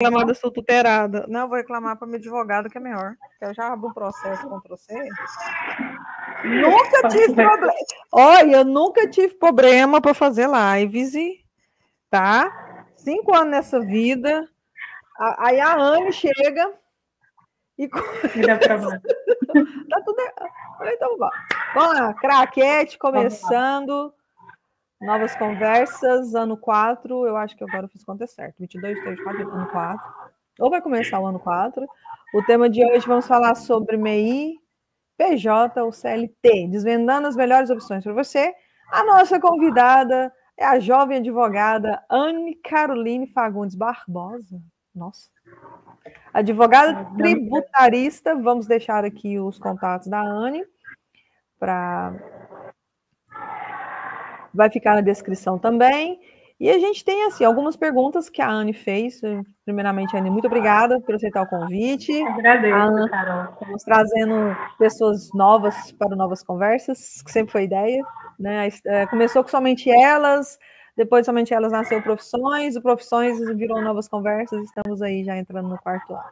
reclamar da sua tuterada. Não, eu vou reclamar para minha advogada, que é melhor. Eu já abro um processo contra você. Nunca tive problema. Olha, eu nunca tive problema para fazer lives, tá? 5 anos nessa vida. Aí a Anne chega e... Me dá problema. Tá tudo... Então, vamos lá. Craquete começando. Novas conversas, ano 4. Eu acho que agora eu fiz conta certa. 22, 3, 4, ano 4. Ou vai começar o ano 4. O tema de hoje vamos falar sobre MEI, PJ ou CLT, desvendando as melhores opções para você. A nossa convidada é a jovem advogada Anne Caroline Fagundes Barbosa. Nossa. Advogada tributarista. Vamos deixar aqui os contatos da Anne para... Vai ficar na descrição também. E a gente tem, assim, algumas perguntas que a Anne fez. Primeiramente, Anne, muito obrigada por aceitar o convite. Agradeço, Carol. Estamos trazendo pessoas novas para novas conversas, que sempre foi ideia, né? Começou com somente elas, depois somente elas nasceu Profissões, o Profissões virou novas conversas, estamos aí já entrando no 4º ano.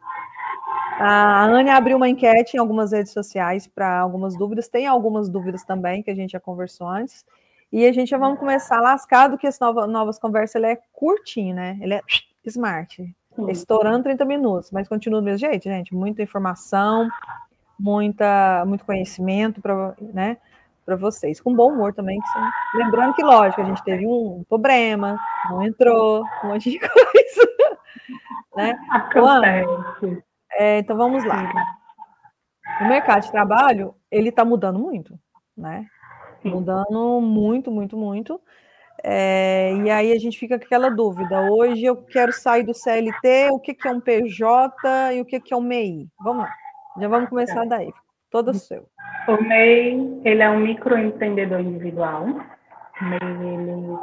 A Anne abriu uma enquete em algumas redes sociais para algumas dúvidas, tem algumas dúvidas também, que a gente já conversou antes, e a gente já vamos começar lascado, que esse novas conversas ele é curtinho, né? Ele é smart, estourando 30 minutos, mas continua do mesmo jeito, gente, muita informação, muito conhecimento para, né, para vocês, com bom humor também, lembrando que, lógico, a gente teve um problema, não entrou, um monte de coisa, né? Acontece. Então, vamos lá. O mercado de trabalho, ele está mudando muito, né? Mudando muito, muito, muito. E aí a gente fica com aquela dúvida. Hoje eu quero sair do CLT, o que é um PJ e o que é um MEI? Vamos lá. Já vamos começar daí. Todo seu. O MEI, ele é um microempreendedor individual. O MEI, ele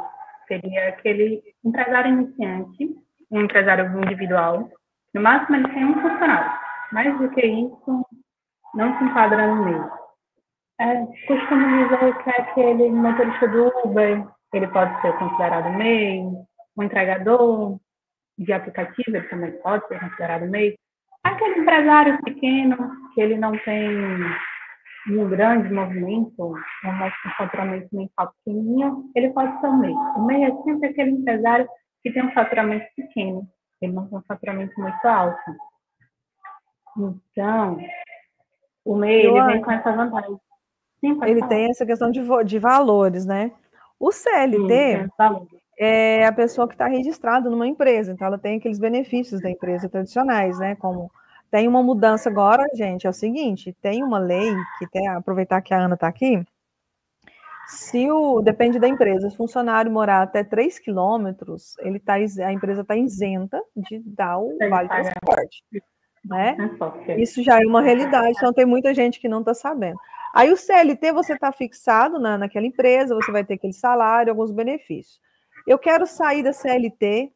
seria aquele empresário iniciante, um empresário individual. No máximo, ele tem um funcionário. Mais do que isso, não se enquadra no MEI. Costumo dizer que é aquele motorista do Uber, ele pode ser considerado MEI, um entregador de aplicativo, ele também pode ser considerado MEI. Aquele empresário pequeno, que ele não tem um grande movimento, um faturamento mensal pequenininho, ele pode ser o MEI. O MEI é sempre aquele empresário que tem um faturamento pequeno, ele não tem um faturamento muito alto. Então, o MEI, ele vem com essa vantagem. Sim, ele tem essa questão de valores, né? O CLT é a pessoa que está registrada numa empresa, então ela tem aqueles benefícios da empresa tradicionais, né? Como tem uma mudança agora, gente, é o seguinte, tem uma lei que tem, aproveitar que a Ana está aqui, depende da empresa, se o funcionário morar até 3 quilômetros, a empresa está isenta de dar o vale transporte, né? Isso já é uma realidade, então tem muita gente que não está sabendo. Aí o CLT, você está fixado naquela empresa, você vai ter aquele salário, alguns benefícios. Eu quero sair da CLT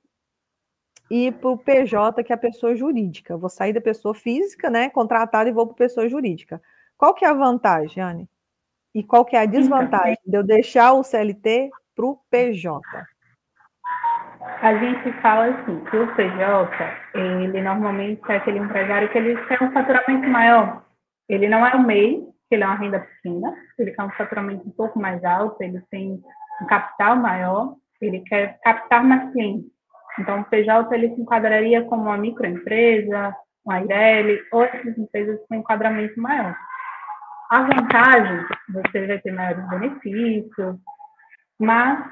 e ir para o PJ, que é a pessoa jurídica. Eu vou sair da pessoa física, né, contratada, e vou para a pessoa jurídica. Qual que é a vantagem, Anne? E qual que é a desvantagem de eu deixar o CLT para o PJ? A gente fala assim, que o PJ, ele normalmente é aquele empresário que ele tem um faturamento maior. Ele não é o MEI, que ele é uma renda pequena, ele quer um faturamento um pouco mais alto, ele tem um capital maior, ele quer captar mais clientes. Então, o PJ, ele se enquadraria como uma microempresa, uma AIRELI, outras empresas com enquadramento maior. A vantagem, você vai ter maiores benefícios, mas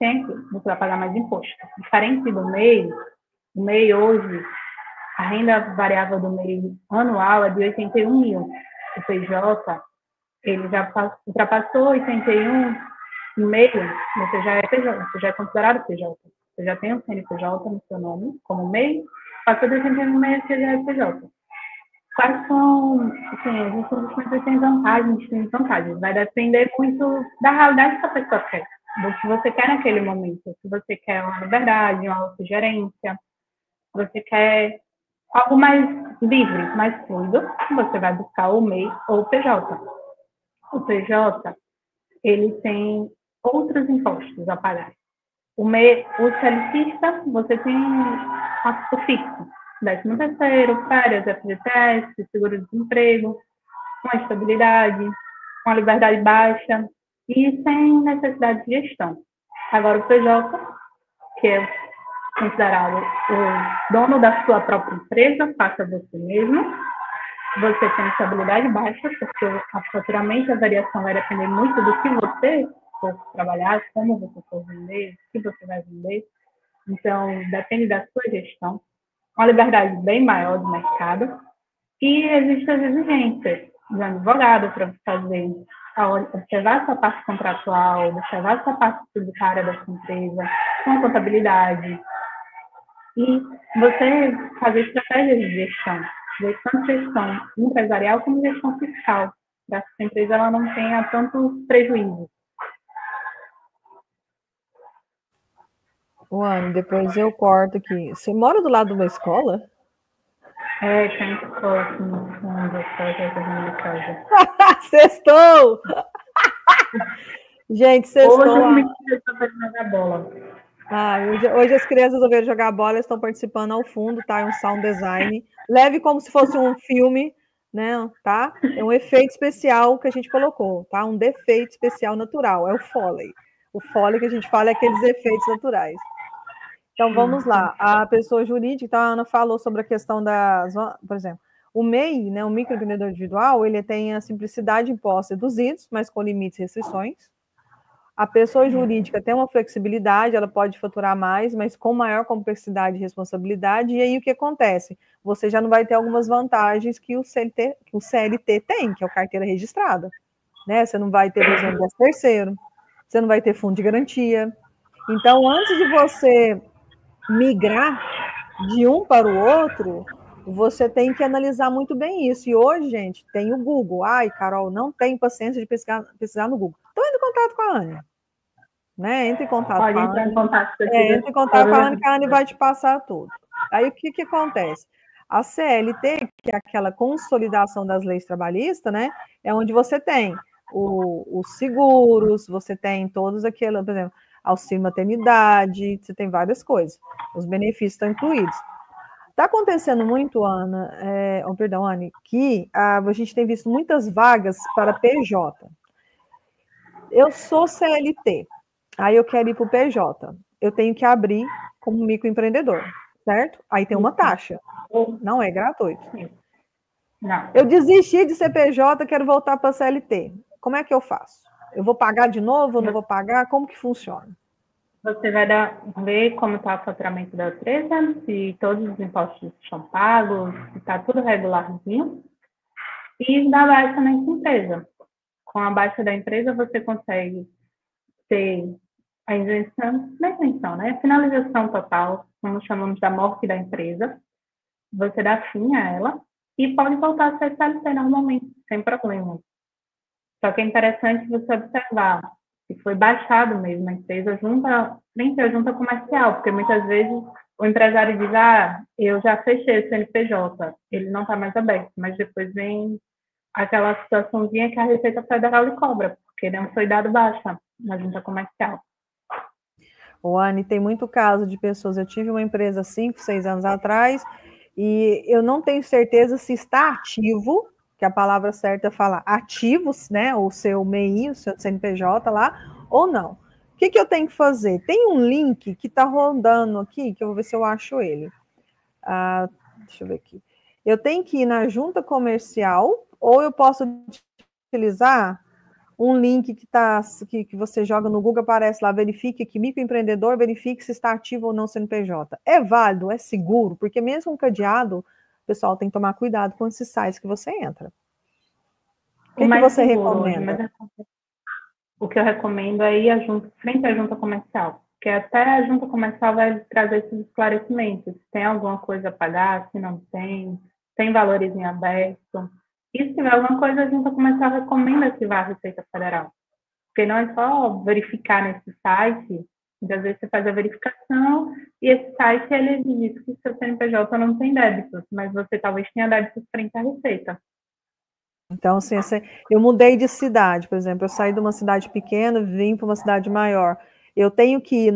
sempre você vai pagar mais imposto. Diferente do MEI, o MEI hoje, a renda variável do MEI anual é de 81 mil. O PJ, ele já ultrapassou 81 no meio, você já é PJ, você já é considerado PJ. Você já tem um CNPJ no seu nome, como MEI, passou de 81 meio, você já é PJ. Quais são, assim, as instituições têm vantagens, têm desvantagens. Vai depender muito da realidade que a pessoa quer, do que você quer naquele momento. Se você quer uma liberdade, uma autogerência, você quer algo mais livre, mais fluido, você vai buscar o MEI ou o PJ. O PJ, ele tem outros impostos a pagar. O CLTista, você tem o fixo. 13º, férias, FGTS, seguro-desemprego, uma estabilidade, uma liberdade baixa e sem necessidade de gestão. Agora, o PJ, que é considerado o dono da sua própria empresa, faça você mesmo. Você tem estabilidade baixa, porque o faturamento, a variação vai depender muito do que você for trabalhar, como você for vender, o que você vai vender. Então, depende da sua gestão. Uma liberdade bem maior do mercado. E existem as exigências de um advogado para fazer, observar essa parte contratual, observar essa parte tributária da sua empresa, com a contabilidade. E você fazer estratégias de gestão, tanto gestão empresarial como gestão fiscal, para que a empresa ela não tenha tantos prejuízos. Ana, depois eu corto aqui. Você mora do lado de uma escola? Tem escola aqui no fundo, atrás da minha casa. Sextou! Gente, sextou. Hoje os meninos estão jogar bola. Hoje as crianças resolveram jogar bola, estão participando ao fundo, tá? É um sound design. Leve como se fosse um filme, né? Tá? É um efeito especial que a gente colocou, tá? Um defeito especial natural, é o Foley. O Foley que a gente fala é aqueles efeitos naturais. Então, vamos lá. A pessoa jurídica, então, a Ana falou sobre a questão das... Por exemplo, o MEI, né, o microempreendedor individual, ele tem a simplicidade imposta reduzidos, mas com limites e restrições. A pessoa jurídica tem uma flexibilidade, ela pode faturar mais, mas com maior complexidade e responsabilidade. E aí, o que acontece? Você já não vai ter algumas vantagens que o CLT tem, que é a carteira registrada. Né? Você não vai ter, por exemplo, 13º, você não vai ter fundo de garantia. Então, antes de você migrar de um para o outro, você tem que analisar muito bem isso. E hoje, gente, tem o Google. Ai, Carol, não tenho paciência de pesquisar no Google. Então, entre em contato com a Anne. Né? Entre em contato com a Anne. Entre em contato com a Anne, que a Anne vai te passar tudo. Aí, o que acontece? A CLT, que é aquela consolidação das leis trabalhistas, né? É onde você tem os seguros, você tem todos aqueles, por exemplo, auxílio maternidade, você tem várias coisas. Os benefícios estão incluídos. Está acontecendo muito, Ana, Anne, que a gente tem visto muitas vagas para PJ. Eu sou CLT, aí eu quero ir para o PJ. Eu tenho que abrir como microempreendedor, certo? Aí tem uma taxa. Não é gratuito. Não. Eu desisti de ser PJ, quero voltar para CLT. Como é que eu faço? Eu vou pagar de novo ou não vou pagar? Como que funciona? Você vai ver como está o faturamento da empresa, se todos os impostos são pagos, se está tudo regularzinho, e dar baixa nessa empresa. Com a baixa da empresa, você consegue ter a isenção, não é isenção, né? A finalização total, como chamamos da morte da empresa. Você dá fim a ela e pode voltar a ser CLT normalmente, sem problema. Só que é interessante você observar se foi baixado mesmo a empresa frente à junta comercial, porque muitas vezes o empresário diz, eu já fechei o CNPJ, ele não está mais aberto, mas depois vem aquela situaçãozinha que a Receita Federal lhe cobra, porque não foi dado baixa na junta comercial. Anne, tem muito caso de pessoas, eu tive uma empresa 5, 6 anos atrás, e eu não tenho certeza se está ativo, que a palavra certa é falar ativos, né, o seu MEI, o seu CNPJ lá, ou não. O que eu tenho que fazer? Tem um link que está rodando aqui, que eu vou ver se eu acho ele. Deixa eu ver aqui. Eu tenho que ir na junta comercial, ou eu posso utilizar um link que você joga no Google, aparece lá, verifique que microempreendedor, verifique se está ativo ou não CNPJ. É válido, é seguro, porque mesmo um cadeado, o pessoal tem que tomar cuidado com esses sites que você entra. O que você recomenda? O que eu recomendo é ir frente à junta comercial, porque até a junta comercial vai trazer esses esclarecimentos. Se tem alguma coisa a pagar, se não tem valores em aberto. E se tiver alguma coisa, a junta comercial recomenda que vá à Receita Federal. Porque não é só verificar nesse site, muitas vezes você faz a verificação e esse site ele diz que seu CNPJ não tem débitos, mas você talvez tenha débitos frente à Receita. Então, assim, eu mudei de cidade, por exemplo, eu saí de uma cidade pequena, vim para uma cidade maior. Eu tenho que ir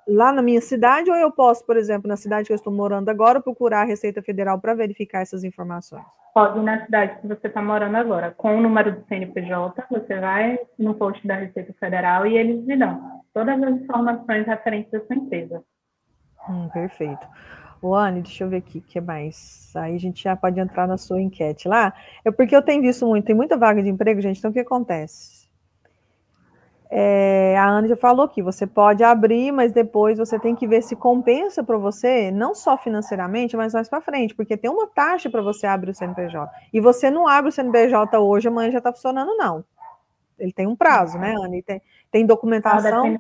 lá na minha cidade, ou eu posso, por exemplo, na cidade que eu estou morando agora, procurar a Receita Federal para verificar essas informações? Pode ir na cidade que você está morando agora. Com o número do CNPJ, você vai no post da Receita Federal e eles lhe dão todas as informações referentes à sua empresa. Perfeito. Ô, Anne, deixa eu ver aqui, o que mais? Aí a gente já pode entrar na sua enquete lá. É porque eu tenho visto muito, tem muita vaga de emprego, gente, então o que acontece? A Anne já falou que você pode abrir, mas depois você tem que ver se compensa para você, não só financeiramente, mas mais para frente, porque tem uma taxa para você abrir o CNPJ. E você não abre o CNPJ hoje, amanhã já está funcionando, não. Ele tem um prazo, né, Anne? Tem documentação,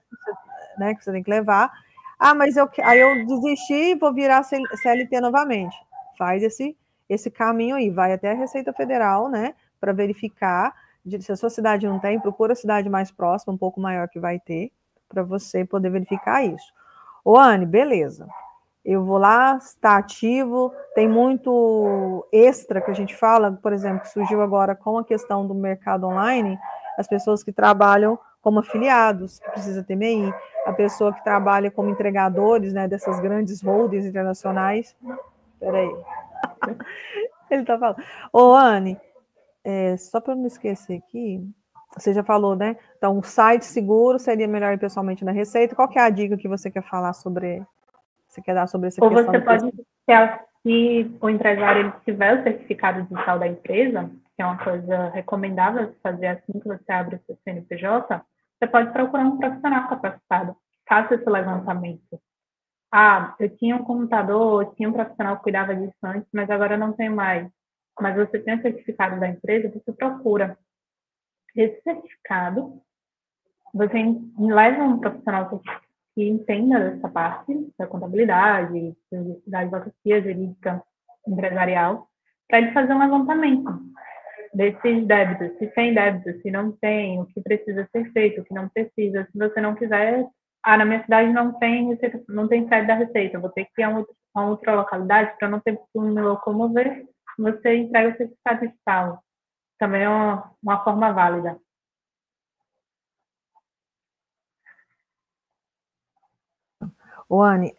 né, que você tem que levar. Ah, mas aí eu desisti e vou virar CLT novamente. Faz esse caminho aí, vai até a Receita Federal, né, para verificar. Se a sua cidade não tem, procura a cidade mais próxima, um pouco maior que vai ter, para você poder verificar isso. Ô, Anne, beleza. Eu vou lá, está ativo, tem muito extra que a gente fala, por exemplo, que surgiu agora com a questão do mercado online, as pessoas que trabalham como afiliados, que precisa ter MEI, a pessoa que trabalha como entregadores, né, dessas grandes holdings internacionais. Peraí. Ele tá falando. Ô, Anne, só para não esquecer aqui, você já falou, né? Então, o site seguro seria melhor ir pessoalmente na Receita. Qual que é a dica que você quer falar sobre, você quer dar sobre essa Ou questão? você pode, se o empresário ele tiver o certificado digital da empresa, que é uma coisa recomendável fazer assim que você abre o seu CNPJ, você pode procurar um profissional capacitado. Faça esse levantamento. Ah, eu tinha um computador, eu tinha um profissional que cuidava disso antes, mas agora não tem mais. Mas você tem o certificado da empresa, você procura esse certificado, você leva um profissional que entenda dessa parte da contabilidade, da advocacia jurídica empresarial, para ele fazer um levantamento desses débitos, se tem débitos, se não tem, o que precisa ser feito, o que não precisa. Se você não quiser, na minha cidade não tem sede da Receita, eu vou ter que ir a outra localidade para não ter que me locomover, você entrega o certificado digital. Também é uma forma válida. Ô, Anne,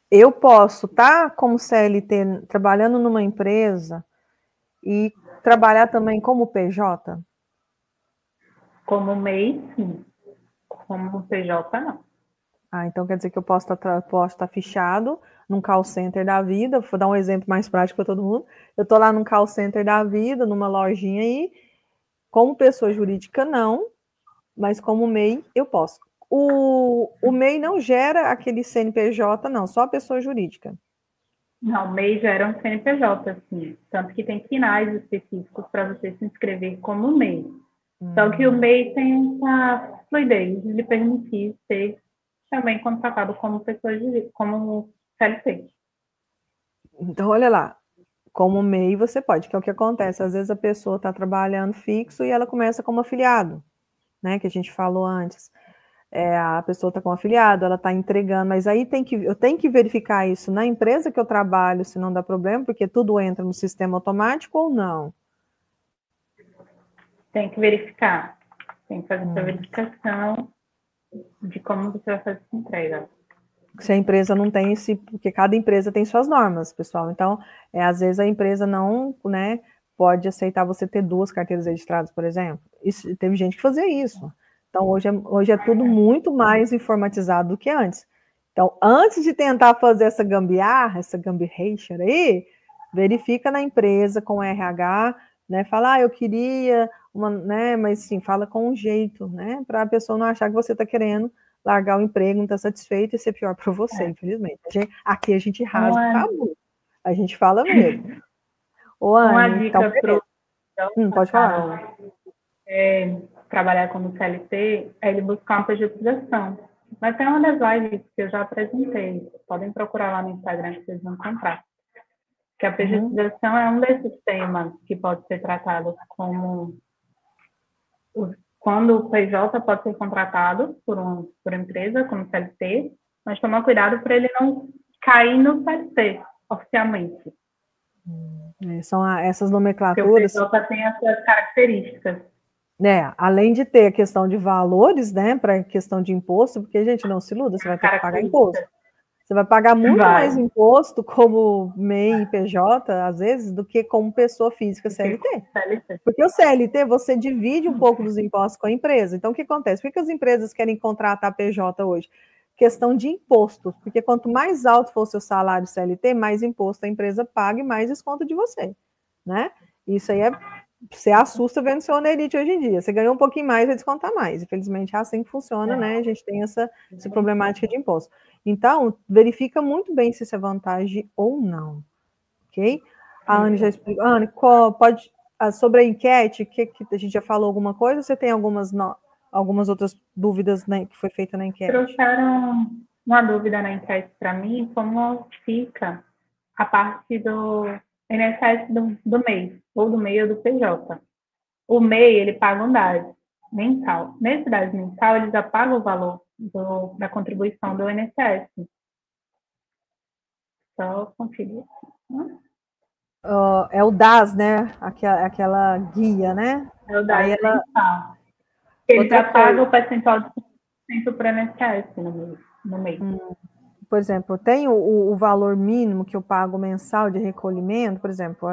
eu posso estar como CLT trabalhando numa empresa e trabalhar também como PJ? Como MEI, sim. Como PJ, não. Então quer dizer que eu posso estar fichado num call center da vida, vou dar um exemplo mais prático para todo mundo. Eu estou lá num call center da vida, numa lojinha aí, como pessoa jurídica não, mas como MEI eu posso. O MEI não gera aquele CNPJ, não, só a pessoa jurídica. Não, o MEI gera um CNPJ, sim. Tanto que tem finais específicos para você se inscrever como MEI. Só que o MEI tem essa fluidez de lhe permitir ser também contratado como pessoa como CLT. Então, olha lá, como MEI você pode, que é o que acontece. Às vezes a pessoa está trabalhando fixo e ela começa como afiliado, né? Que a gente falou antes. A pessoa está como afiliado, ela está entregando, mas aí eu tenho que verificar isso na empresa que eu trabalho, se não dá problema, porque tudo entra no sistema automático ou não? Tem que verificar. Tem que fazer essa verificação de como você vai fazer essa entrega. Se a empresa não tem porque cada empresa tem suas normas, pessoal. Então, às vezes a empresa não, né, pode aceitar você ter 2 carteiras registradas, por exemplo. Teve gente que fazia isso. Então, hoje é tudo muito mais informatizado do que antes. Então, antes de tentar fazer essa gambiarra, essa gambirration aí, verifica na empresa com o RH, né, fala, eu queria né, mas sim, fala com um jeito, né, para a pessoa não achar que você está querendo largar o emprego, não está satisfeito e ser pior para você, infelizmente. Aqui a gente rasga o tabu. A gente fala mesmo. Ô, Anne, uma dica então, pode falar. Trabalhar como CLT é ele buscar uma pejotização. Mas tem uma das lives que eu já apresentei. Podem procurar lá no Instagram que vocês vão encontrar. Que a pejotização é um desses temas que pode ser tratado como quando o PJ pode ser contratado por empresa, como CLT, mas tomar cuidado para ele não cair no CLT oficialmente. São essas nomenclaturas. Porque o PJ tem as suas características. né, além de ter a questão de valores, né, para a questão de imposto, porque, gente, não se iluda, você vai ter que pagar imposto. Você vai pagar muito mais imposto como MEI e PJ, às vezes, do que como pessoa física CLT. Porque o CLT, você divide um pouco dos impostos com a empresa. Então, o que acontece? Por que as empresas querem contratar PJ hoje? Questão de imposto, porque quanto mais alto for o seu salário CLT, mais imposto a empresa paga e mais desconto de você, né? Isso aí você assusta vendo seu onerite hoje em dia. Você ganhou um pouquinho mais, vai descontar mais. Infelizmente, é assim que funciona, né? A gente tem essa problemática de imposto. Então, verifica muito bem se isso é vantagem ou não, ok? A Anne já explicou. Anne, pode, sobre a enquete, que a gente já falou alguma coisa, ou você tem algumas outras dúvidas, né, que foi feita na enquete? Trouxeram uma dúvida na enquete para mim, como fica a parte do INSS do MEI, ou do MEI ou do PJ. O MEI, ele paga um DAS mensal. Nesse DAS mensal, ele já paga o valor da contribuição do INSS. Só conferir. É o DAS, né? Aquela guia, né? É o DAS mensal. Ele já paga o percentual de 5% para o INSS no mês. Por exemplo, tem o valor mínimo que eu pago mensal de recolhimento, por exemplo,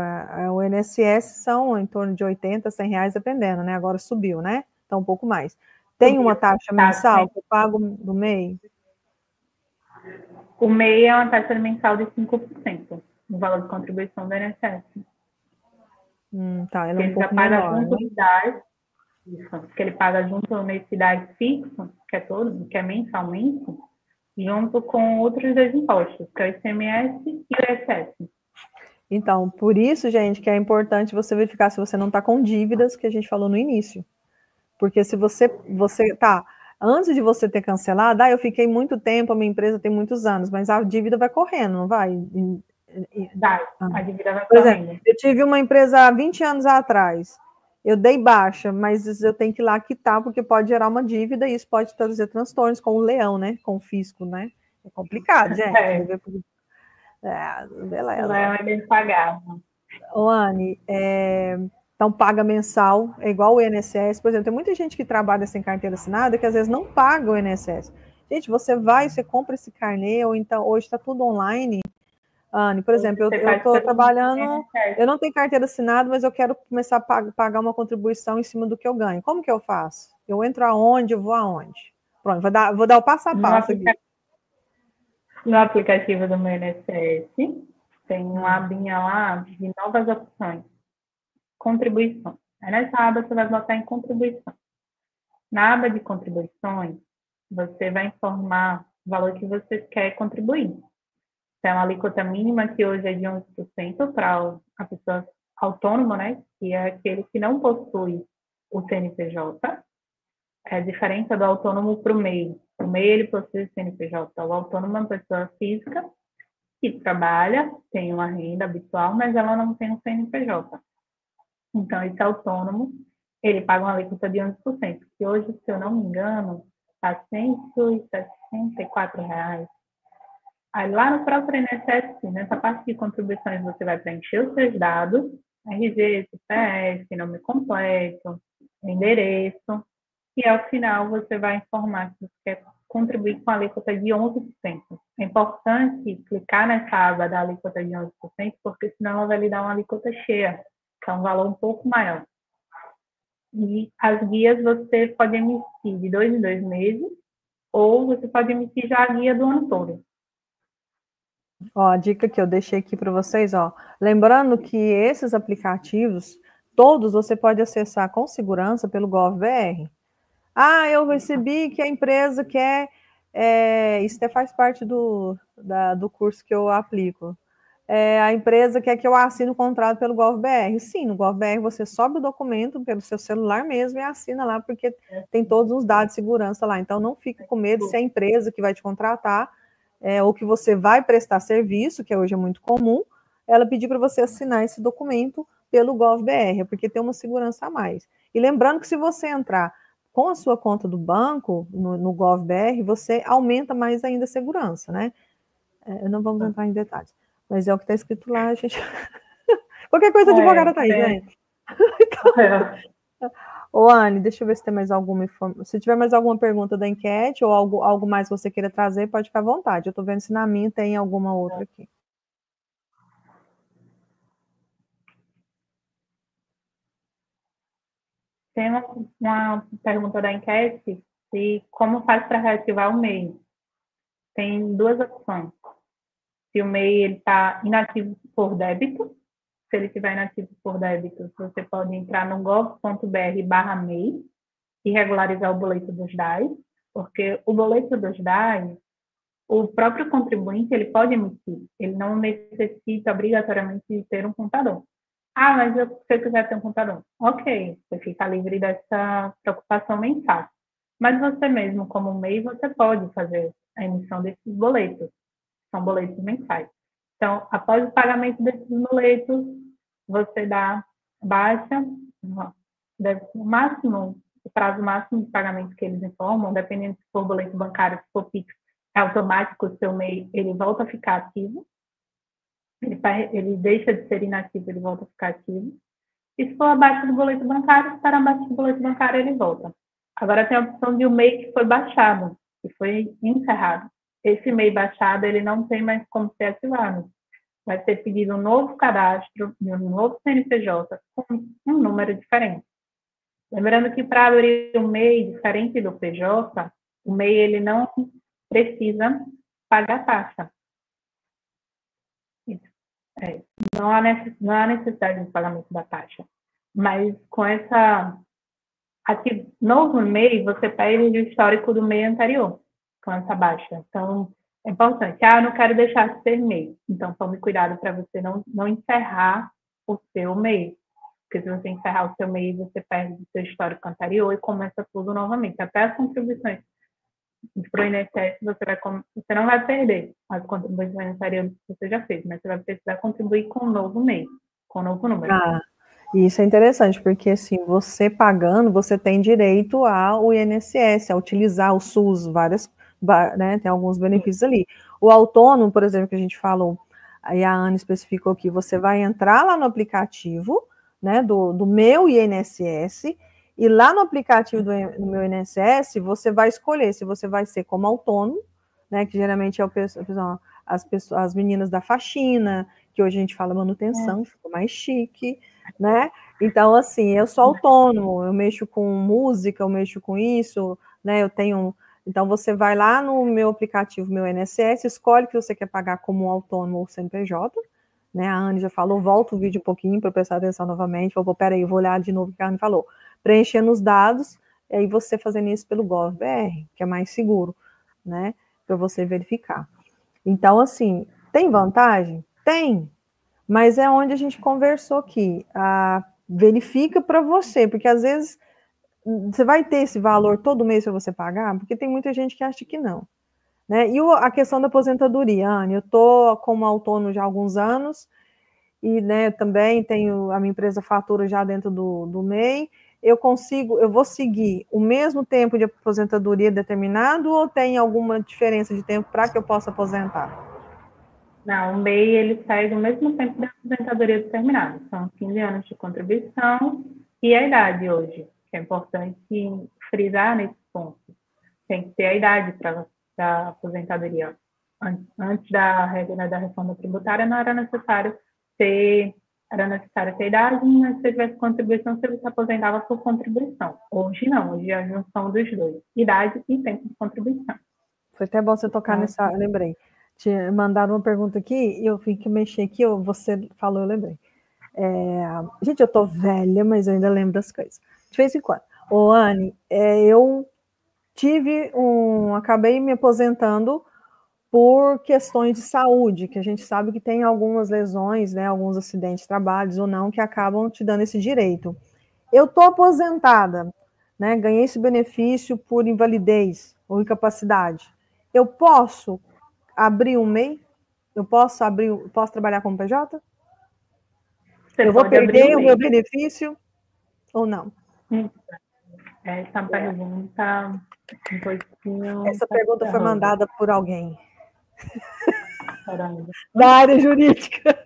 o INSS são em torno de 80, 100 reais, dependendo, né? Agora subiu, né? Então, um pouco mais. Tem uma taxa mensal que eu pago no MEI? O MEI é uma taxa mensal de 5% no valor de contribuição do INSS. Tá, ela é um pouco paga menor, junto né? DAS, que ele paga junto nesse DAS fixo, que é mensalmente, junto com outros dois impostos, que é o ICMS e o ISS. Então, por isso, gente, que é importante você verificar se você não está com dívidas, que a gente falou no início. Porque se você tá, antes de você ter cancelado, eu fiquei muito tempo, a minha empresa tem muitos anos, mas a dívida vai correndo, não vai? A dívida vai Por correndo. exemplo, eu tive uma empresa há 20 anos atrás, eu dei baixa, mas eu tenho que ir lá quitar, porque pode gerar uma dívida e isso pode trazer transtornos com o leão, né? Com o fisco, né? É complicado, gente. Beleza. O leão é impagável. Ô, Anne, então paga mensal, é igual o INSS. Por exemplo, tem muita gente que trabalha sem carteira assinada que às vezes não paga o INSS. Gente, você compra esse carnê, ou então hoje está tudo online. Anne, por exemplo, eu estou trabalhando, eu não tenho carteira assinada, mas eu quero começar a pagar uma contribuição em cima do que eu ganho. Como que eu faço? Eu entro aonde, eu vou aonde? Pronto, vou dar o passo a passo aqui. No aplicativo do meu INSS, tem uma abinha lá de novas opções. Contribuição. Aí nessa aba você vai botar em contribuição. Na aba de contribuições, você vai informar o valor que você quer contribuir. Então, a alíquota mínima, que hoje é de 11% para a pessoa autônoma, né? Que é aquele que não possui o CNPJ. É a diferença do autônomo para o MEI. O MEI, ele possui o CNPJ. O autônomo é uma pessoa física que trabalha, tem uma renda habitual, mas ela não tem um CNPJ. Então, esse autônomo, ele paga uma alíquota de 11%, que hoje, se eu não me engano, está R$ 164. Aí, lá no próprio INSS, nessa parte de contribuições, você vai preencher os seus dados, RG, CPF, nome completo, endereço, e ao final você vai informar que você quer contribuir com a alíquota de 11%. É importante clicar nessa aba da alíquota de 11%, porque senão ela vai lhe dar uma alíquota cheia, que é um valor um pouco maior. E as guias você pode emitir de 2 em 2 meses, ou você pode emitir já a guia do ano todo. Ó, a dica que eu deixei aqui para vocês, ó. Lembrando que esses aplicativos, todos você pode acessar com segurança pelo Gov.br. Eu recebi que a empresa quer. Isso até faz parte do curso que eu aplico. A empresa quer que eu assine o contrato pelo Gov.br. Sim, no Gov.br você sobe o documento pelo seu celular mesmo e assina lá, porque tem todos os dados de segurança lá. Então, não fique com medo se é a empresa que vai te contratar, ou que você vai prestar serviço, que hoje é muito comum, ela pedir para você assinar esse documento pelo Gov.br, porque tem uma segurança a mais. E lembrando que se você entrar com a sua conta do banco, no Gov.br, você aumenta mais ainda a segurança, né? Não vamos entrar em detalhes, mas é o que está escrito lá, gente. Qualquer coisa, advogada tá aí, gente. Então, Ô, Anne, deixa eu ver se tem mais alguma informação. Se tiver mais alguma pergunta da enquete ou algo mais que você queira trazer, pode ficar à vontade. Eu estou vendo se na minha tem alguma outra aqui. Tem uma pergunta da enquete de como faz para reativar o MEI. Tem duas opções. Se o MEI está inativo por débito, se ele estiver inativo por débito, você pode entrar no gov.br/MEI e regularizar o boleto dos DAS, porque o boleto dos DAS, o próprio contribuinte, ele pode emitir, ele não necessita obrigatoriamente de ter um contador. Ah, mas se eu quiser ter um contador, ok, você fica livre dessa preocupação mensal. Mas você mesmo, como MEI, você pode fazer a emissão desses boletos, são boletos mensais. Então, após o pagamento desses boletos, você dá baixa, o máximo, o prazo máximo de pagamento que eles informam, dependendo se for boleto bancário, se for Pix, é automático, o seu MEI, ele volta a ficar ativo, ele deixa de ser inativo, ele volta a ficar ativo. E se for abaixo do boleto bancário, se estar abaixo do boleto bancário, ele volta. Agora tem a opção de um MEI que foi baixado, que foi encerrado. Esse MEI baixado, ele não tem mais como ser ativado. Vai ser pedido um novo cadastro e um novo CNPJ com um número diferente. Lembrando que para abrir um MEI diferente do PJ, o MEI ele não precisa pagar taxa. Não há necessidade de pagamento da taxa. Mas com essa novo MEI, você perde o histórico do MEI anterior, com essa baixa. Então, é importante. Eu não quero deixar de ser MEI. Então, tome cuidado para você não encerrar o seu MEI. Porque se você encerrar o seu MEI, você perde o seu histórico anterior e começa tudo novamente. Até as contribuições para o INSS, você não vai perder as contribuições anteriores que você já fez, mas você vai precisar contribuir com um novo MEI, com um novo número. Isso é interessante, porque assim, você pagando, você tem direito ao INSS, a utilizar o SUS, né, tem alguns benefícios ali. O autônomo, por exemplo, que a gente falou, aí a Ana especificou que você vai entrar lá no aplicativo, né, do meu INSS, e lá no aplicativo do meu INSS, você vai escolher se você vai ser como autônomo, né, que geralmente é as meninas da faxina, que hoje a gente fala manutenção, ficou mais chique, né? Então, assim, eu sou autônomo, eu mexo com música, eu mexo com isso, né? Então, você vai lá no meu aplicativo, meu INSS, escolhe que você quer pagar como autônomo ou CNPJ, né? A Anne já falou, volta o vídeo um pouquinho para prestar atenção novamente. Peraí, eu vou olhar de novo o que a Anne falou. Preenchendo os dados, e aí você fazendo isso pelo GovBR, que é mais seguro, né? Para você verificar. Então, assim, tem vantagem? Tem. Mas é onde a gente conversou aqui. Verifica para você, porque às vezes você vai ter esse valor todo mês para você pagar, porque tem muita gente que acha que não. Né? E a questão da aposentadoria, Anne, eu estou como autônomo já há alguns anos, e né, também tenho a minha empresa fatura já dentro do MEI, eu vou seguir o mesmo tempo de aposentadoria determinado ou tem alguma diferença de tempo para que eu possa aposentar? Não, o MEI ele segue o mesmo tempo da aposentadoria determinada. São 15 anos de contribuição e a idade hoje, que é importante frisar nesse ponto. Tem que ter a idade para a aposentadoria. Antes da regra da reforma tributária, não era necessário ter idade, mas se tivesse contribuição, você se aposentava por contribuição. Hoje não, hoje é a junção dos dois, idade e tempo de contribuição. Foi até bom você tocar nessa, eu lembrei. Te mandaram uma pergunta aqui, e eu fui que mexer aqui, você falou, eu lembrei. Gente, eu tô velha, mas eu ainda lembro das coisas. De vez em quando. Ô, Anne, eu acabei me aposentando por questões de saúde, que a gente sabe que tem algumas lesões, né, alguns acidentes de trabalho ou não, que acabam te dando esse direito. Eu tô aposentada, né, ganhei esse benefício por invalidez ou incapacidade. Eu posso abrir um MEI? Eu posso trabalhar como PJ? Eu vou perder o meu benefício ou não? Essa pergunta um pouquinho... Essa pergunta foi mandada por alguém. Da área jurídica.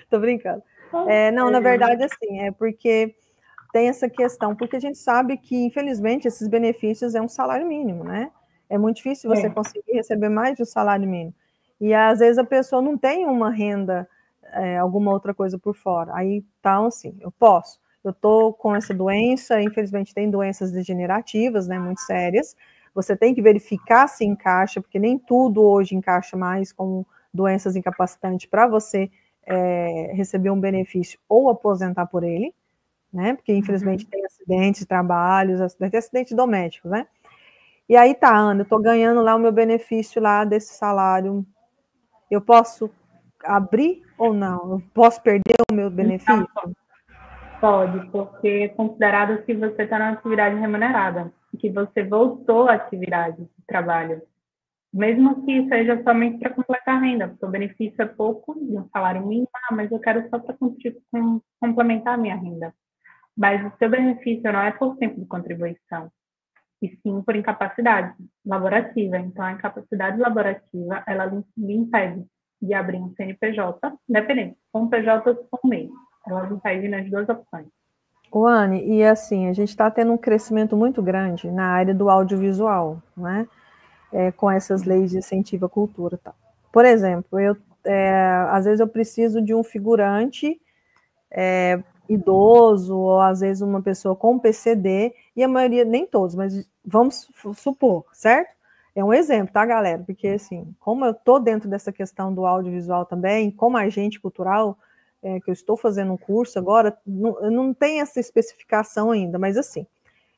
Tô brincando. Não, na verdade, assim, é porque tem essa questão, porque a gente sabe que, infelizmente, esses benefícios é um salário mínimo, né? É muito difícil você conseguir receber mais de um salário mínimo. E, às vezes, a pessoa não tem uma renda, alguma outra coisa por fora. Aí, então, assim, eu estou com essa doença, infelizmente tem doenças degenerativas, né, muito sérias, você tem que verificar se encaixa, porque nem tudo hoje encaixa mais com doenças incapacitantes para você receber um benefício ou aposentar por ele, né, porque infelizmente tem acidentes, trabalhos, até acidentes domésticos, né. E aí tá, Ana, eu estou ganhando lá o meu benefício lá desse salário, eu posso abrir ou não? Eu posso perder o meu benefício? Pode, porque é considerado que você está na atividade remunerada, que você voltou à atividade de trabalho, mesmo que seja somente para completar a renda, porque o benefício é pouco, de um salário mínimo, mas eu quero só para complementar a minha renda. Mas o seu benefício não é por tempo de contribuição, e sim por incapacidade laborativa. Então, a incapacidade laborativa, ela lhe impede de abrir um CNPJ, independente, com PJ ou com MEI. Ela lhe impede nas duas opções. Anne, e assim, a gente está tendo um crescimento muito grande na área do audiovisual, né? Com essas leis de incentivo à cultura. Tá? Por exemplo, às vezes eu preciso de um figurante idoso, ou às vezes uma pessoa com PCD, e a maioria, nem todos, mas vamos supor, certo? É um exemplo, tá, galera? Porque, assim, como eu tô dentro dessa questão do audiovisual também, como agente cultural, que eu estou fazendo um curso agora, não tem essa especificação ainda, mas assim,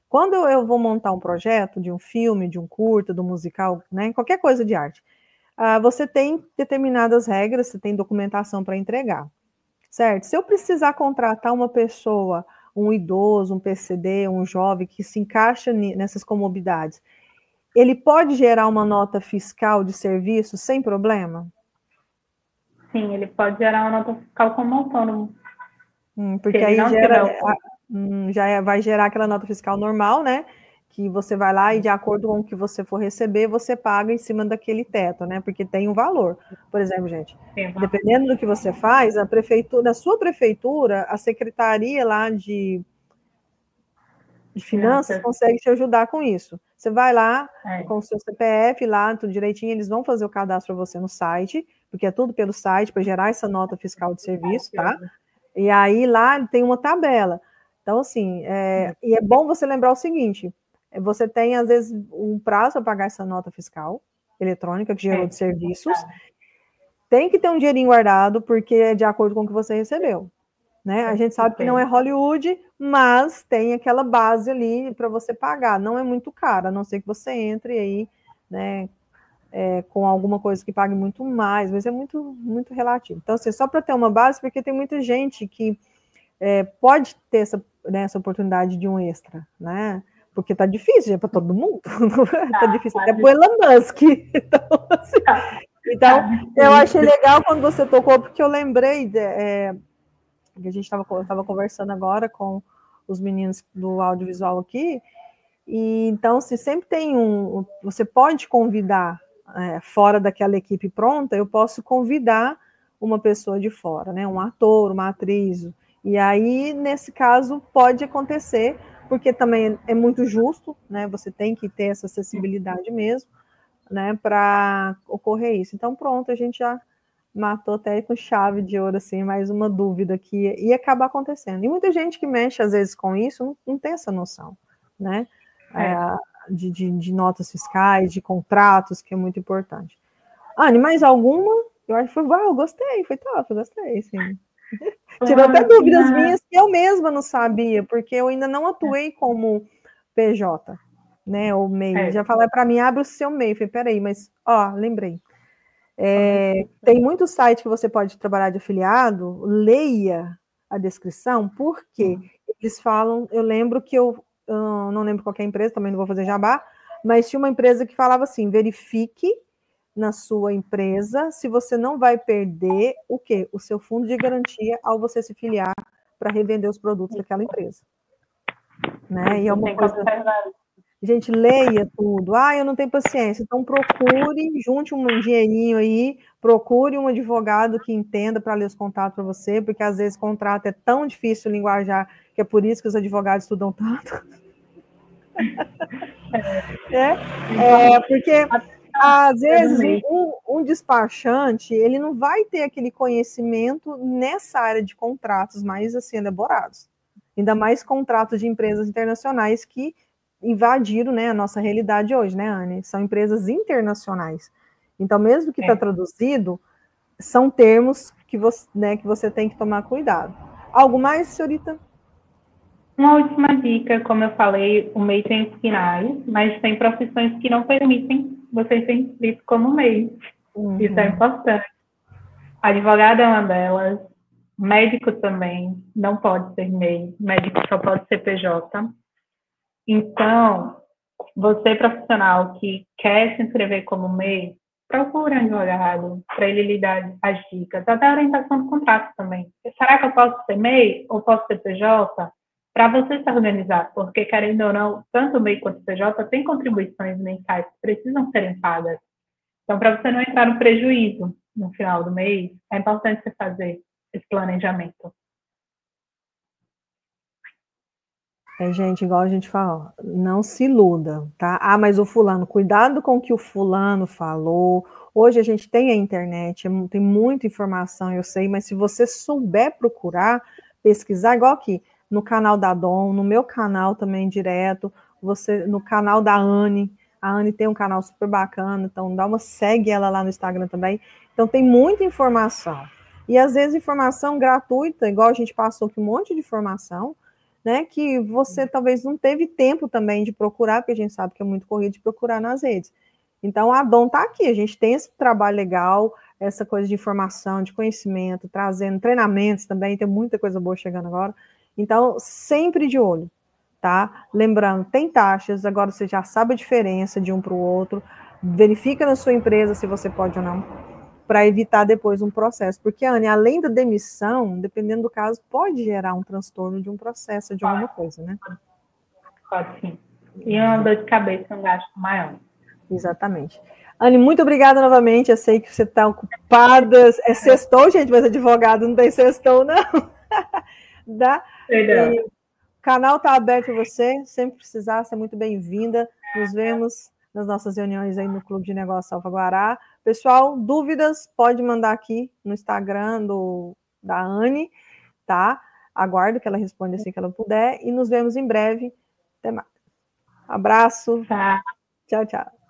quando eu vou montar um projeto de um filme, de um curta, de um musical, né, qualquer coisa de arte, você tem determinadas regras, você tem documentação para entregar, certo? Se eu precisar contratar uma pessoa, um idoso, um PCD, um jovem que se encaixa nessas comorbidades, ele pode gerar uma nota fiscal de serviço sem problema? Sim, ele pode gerar uma nota fiscal como autônomo. Porque aí vai gerar aquela nota fiscal normal, né? Que você vai lá e, de acordo com o que você for receber, você paga em cima daquele teto, né? Porque tem um valor. Por exemplo, gente, dependendo do que você faz, a prefeitura, na sua prefeitura, a secretaria lá de finanças consegue te ajudar com isso. Você vai lá com o seu CPF, lá, tudo direitinho, eles vão fazer o cadastro para você no site, porque é tudo pelo site, para gerar essa nota fiscal de serviço, tá? E aí lá tem uma tabela. Então, assim, e é bom você lembrar o seguinte: você tem, às vezes, um prazo para pagar essa nota fiscal eletrônica que gerou de serviços. Tem que ter um dinheirinho guardado, porque é de acordo com o que você recebeu. Né? A gente sabe que não é Hollywood, mas tem aquela base ali para você pagar. Não é muito caro, a não ser que você entre aí, né, com alguma coisa que pague muito mais, mas é muito, muito relativo. Então, assim, só para ter uma base, porque tem muita gente que pode ter essa oportunidade de um extra, né? Porque tá difícil, para todo mundo. Tá difícil até pro Elon Musk. Então, assim, eu achei legal quando você tocou, porque eu lembrei que a gente estava conversando agora com os meninos do audiovisual aqui, e então, se sempre tem você pode convidar, fora daquela equipe pronta, eu posso convidar uma pessoa de fora, né, um ator, uma atriz, e aí, nesse caso, pode acontecer, porque também é muito justo, né, você tem que ter essa acessibilidade mesmo, né, para ocorrer isso. Então, pronto, a gente já matou até com chave de ouro, assim, mais uma dúvida que ia acabar acontecendo. E muita gente que mexe, às vezes, com isso, não tem essa noção, né? De notas fiscais, de contratos, que é muito importante. Anne, mais alguma? Eu acho que foi, eu gostei, foi top, eu gostei, sim. Tirou até dúvidas minhas que eu mesma não sabia, porque eu ainda não atuei como PJ, né, ou MEI. Já falaram para mim, abre o seu MEI. Eu falei, peraí, mas, lembrei. Tem muito site que você pode trabalhar de afiliado, leia a descrição, porque eles falam, eu lembro que eu não lembro qual é a empresa, também não vou fazer jabá, mas tinha uma empresa que falava assim, verifique na sua empresa se você não vai perder o quê? O seu fundo de garantia ao você se filiar para revender os produtos daquela empresa. Né? E é uma coisa... Gente, leia tudo. Ah, eu não tenho paciência. Então, procure, junte um dinheirinho aí, procure um advogado que entenda para ler os contratos para você, porque às vezes contrato é tão difícil linguajar, que é por isso que os advogados estudam tanto. Porque às vezes um despachante, ele não vai ter aquele conhecimento nessa área de contratos mais assim elaborados. Ainda mais contratos de empresas internacionais que invadiram, né, a nossa realidade hoje, né, Anne? São empresas internacionais. Então, mesmo que está traduzido, são termos que você tem que tomar cuidado. Algo mais, senhorita? Uma última dica, como eu falei, o MEI tem finais, mas tem profissões que não permitem você ser inscrito como MEI. Isso é importante. Advogado é uma delas, médico também não pode ser MEI, médico só pode ser PJ. Então, você profissional que quer se inscrever como MEI, procure um advogado para ele lhe dar as dicas, até a orientação do contrato também. Será que eu posso ser MEI ou posso ser PJ? Para você se organizar, porque, querendo ou não, tanto o MEI quanto o PJ têm contribuições mensais que precisam serem pagas. Então, para você não entrar no prejuízo no final do mês, é importante você fazer esse planejamento. Gente, igual a gente fala, não se iluda, tá? Ah, mas o fulano, cuidado com o que o fulano falou. Hoje a gente tem a internet, tem muita informação, eu sei, mas se você souber procurar, pesquisar, igual aqui, no canal da Dom, no meu canal também direto, no canal da Anne, a Anne tem um canal super bacana, então segue ela lá no Instagram também. Então tem muita informação. E às vezes informação gratuita, igual a gente passou aqui um monte de informação, né, que você talvez não teve tempo também de procurar, porque a gente sabe que é muito corrido de procurar nas redes. Então, a Dom está aqui, a gente tem esse trabalho legal, essa coisa de informação, de conhecimento, trazendo treinamentos também, tem muita coisa boa chegando agora. Então, sempre de olho, tá? Lembrando, tem taxas, agora você já sabe a diferença de um para o outro, verifica na sua empresa se você pode ou não, para evitar depois um processo. Porque, Anne, além da demissão, dependendo do caso, pode gerar um transtorno de um processo, de alguma coisa, né? Pode sim. E uma dor de cabeça, um gasto maior. Exatamente. Anne, muito obrigada novamente. Eu sei que você está ocupada. É sextou, gente, mas advogado não tem sextou, não. Dá? E o canal está aberto para você. Sempre precisar, você é muito bem-vinda. Nos vemos nas nossas reuniões aí no Clube de Negócios Alfaguará. Pessoal, dúvidas, pode mandar aqui no Instagram da Anne, tá? Aguardo que ela responda assim que ela puder. E nos vemos em breve. Até mais. Abraço. Tá. Tchau, tchau.